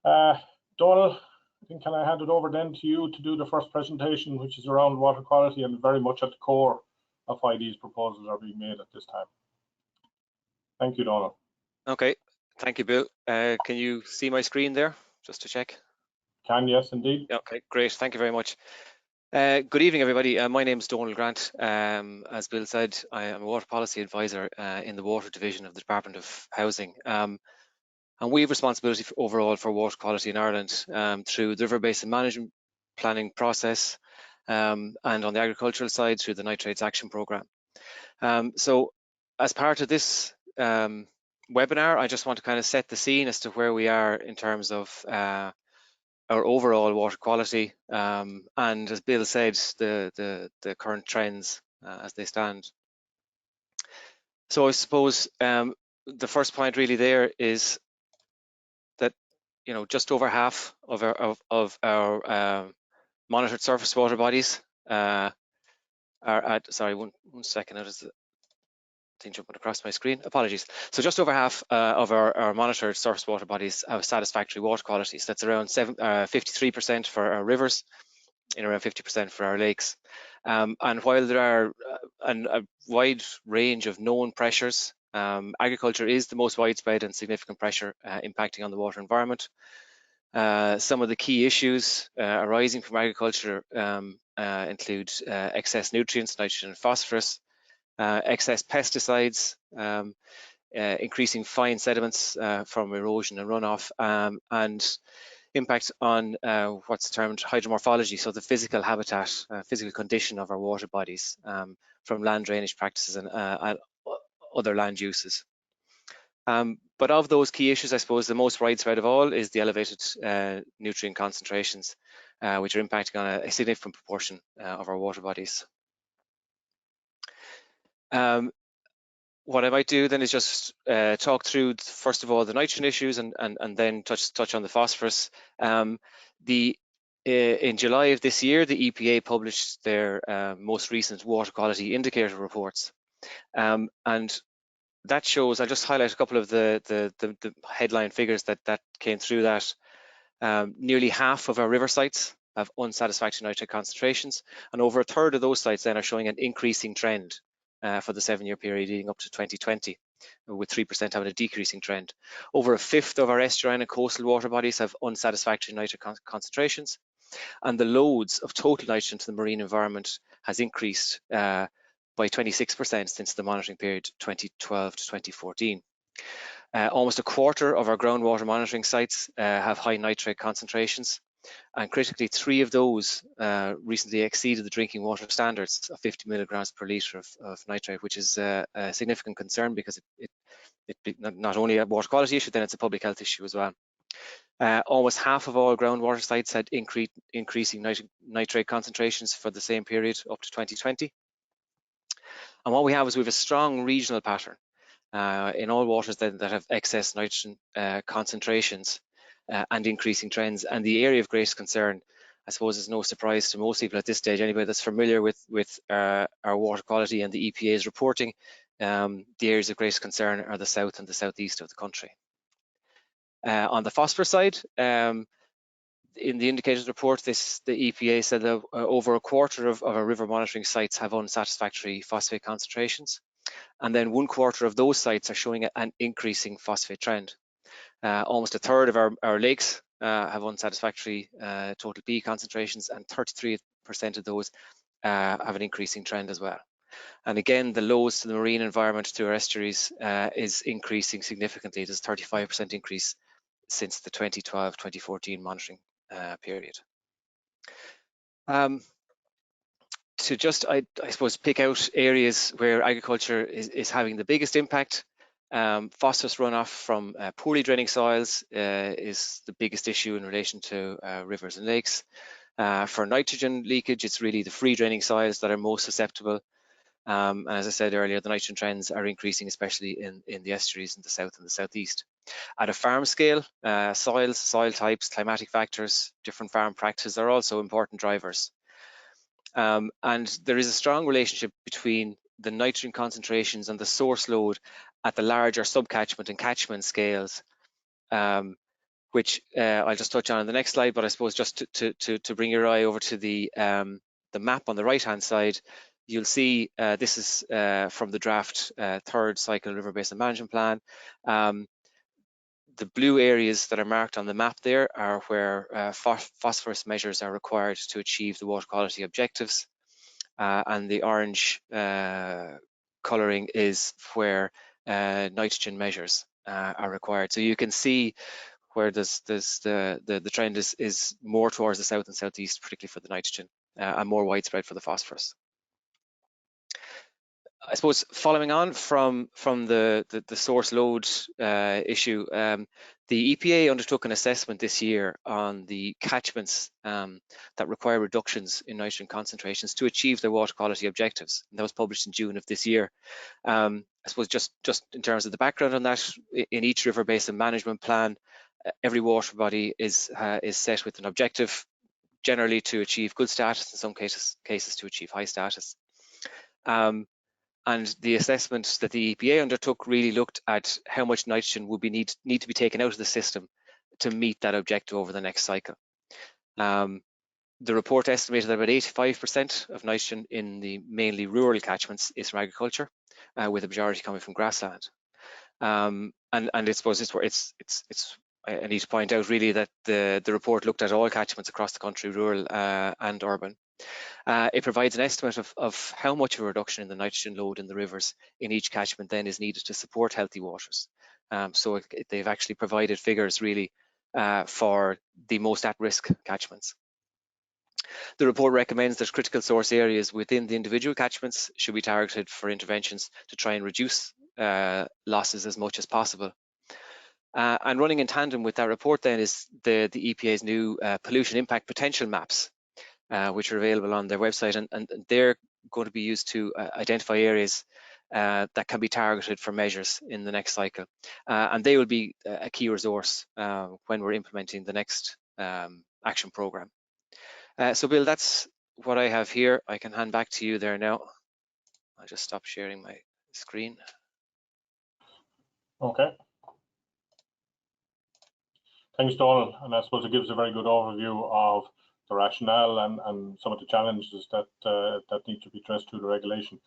Donal, I think can I hand it over then to you to do the first presentation, which is around water quality and very much at the core of why these proposals are being made at this time. Thank you, Donal. Okay, thank you, Bill. Can you see my screen there, just to check? Can, yes, indeed. Okay, great. Thank you very much. Good evening, everybody. My name is Donal Grant. As Bill said, I am a water policy advisor in the water division of the Department of Housing. And we have responsibility overall for water quality in Ireland through the river basin management planning process and on the agricultural side through the Nitrates Action Programme. So as part of this webinar, I just want to kind of set the scene as to where we are in terms of our overall water quality and, as Bill said, the current trends as they stand. So I suppose the first point really there is that, you know, just over half of our monitored surface water bodies are at, sorry, one second, that is the thing jumping across my screen, apologies. So just over half of our monitored surface water bodies have satisfactory water quality. So that's around 53% for our rivers and around 50% for our lakes. And while there are a wide range of known pressures, agriculture is the most widespread and significant pressure impacting on the water environment. Some of the key issues arising from agriculture include excess nutrients, nitrogen and phosphorus, excess pesticides, increasing fine sediments from erosion and runoff, and impact on what's termed hydromorphology, so the physical habitat, physical condition of our water bodies from land drainage practices and other land uses. But of those key issues, I suppose the most widespread of all is the elevated nutrient concentrations, which are impacting on a significant proportion of our water bodies. What I might do then is just talk through, first of all, the nitrogen issues and then touch on the phosphorus. In July of this year, the EPA published their most recent water quality indicator reports. And that shows, I'll just highlight a couple of the headline figures that came through that. Nearly half of our river sites have unsatisfactory nitrate concentrations, and over a third of those sites then are showing an increasing trend for the 7-year period leading up to 2020, with 3% having a decreasing trend. Over a fifth of our estuarine and coastal water bodies have unsatisfactory nitrate concentrations, and the loads of total nitrogen to the marine environment has increased by 26% since the monitoring period 2012 to 2014. Almost a quarter of our groundwater monitoring sites have high nitrate concentrations, and critically 3 of those recently exceeded the drinking water standards of 50 milligrams per litre of nitrate, which is a significant concern because it not only a water quality issue, then it's a public health issue as well. Almost half of all groundwater sites had increasing nitrate concentrations for the same period up to 2020. And what we have is we have a strong regional pattern in all waters that have excess nitrogen concentrations and increasing trends. And the area of greatest concern, I suppose, is no surprise to most people at this stage. Anybody that's familiar with our water quality and the EPA's reporting, the areas of greatest concern are the south and the southeast of the country. On the phosphorus side, in the indicated report, the EPA said that over a quarter of our river monitoring sites have unsatisfactory phosphate concentrations, and then 1/4 of those sites are showing an increasing phosphate trend. Almost a third of our lakes have unsatisfactory total P concentrations, and 33% of those have an increasing trend as well. And again, the loads to the marine environment through our estuaries is increasing significantly. There's a 35% increase since the 2012-2014 monitoring period. To just, I suppose, pick out areas where agriculture is having the biggest impact, phosphorus runoff from poorly draining soils is the biggest issue in relation to rivers and lakes. For nitrogen leakage, it's really the free draining soils that are most susceptible. And as I said earlier, the nitrogen trends are increasing, especially in the estuaries in the south and the southeast. At a farm scale, soils, soil types, climatic factors, different farm practices are also important drivers. And there is a strong relationship between the nitrogen concentrations and the source load at the larger subcatchment and catchment scales which I'll just touch on in the next slide. But I suppose just to bring your eye over to the map on the right-hand side, you'll see this is from the draft third cycle river basin management plan. The blue areas that are marked on the map there are where phosphorus measures are required to achieve the water quality objectives, and the orange colouring is where nitrogen measures are required. So you can see where the trend is more towards the south and southeast, particularly for the nitrogen, and more widespread for the phosphorus. I suppose following on from the source load issue, the EPA undertook an assessment this year on the catchments that require reductions in nitrogen concentrations to achieve their water quality objectives. And that was published in June of this year. I suppose just in terms of the background on that, in each river basin management plan, every water body is set with an objective, generally to achieve good status, in some cases to achieve high status. And the assessment that the EPA undertook really looked at how much nitrogen would need to be taken out of the system to meet that objective over the next cycle. The report estimated that about 85% of nitrogen in the mainly rural catchments is from agriculture, with a majority coming from grassland. And I suppose I need to point out really that the report looked at all catchments across the country, rural and urban. It provides an estimate of how much of a reduction in the nitrogen load in the rivers in each catchment then is needed to support healthy waters. So they've actually provided figures really for the most at-risk catchments. The report recommends that critical source areas within the individual catchments should be targeted for interventions to try and reduce losses as much as possible. And running in tandem with that report then is the EPA's new pollution impact potential maps, which are available on their website, and they're going to be used to identify areas that can be targeted for measures in the next cycle. And they will be a key resource when we're implementing the next action programme. So Bill, that's what I have here. I can hand back to you there now. I'll just stop sharing my screen. Okay. Thanks, Donal. And I suppose it gives a very good overview of the rationale and some of the challenges that need to be addressed through the regulation.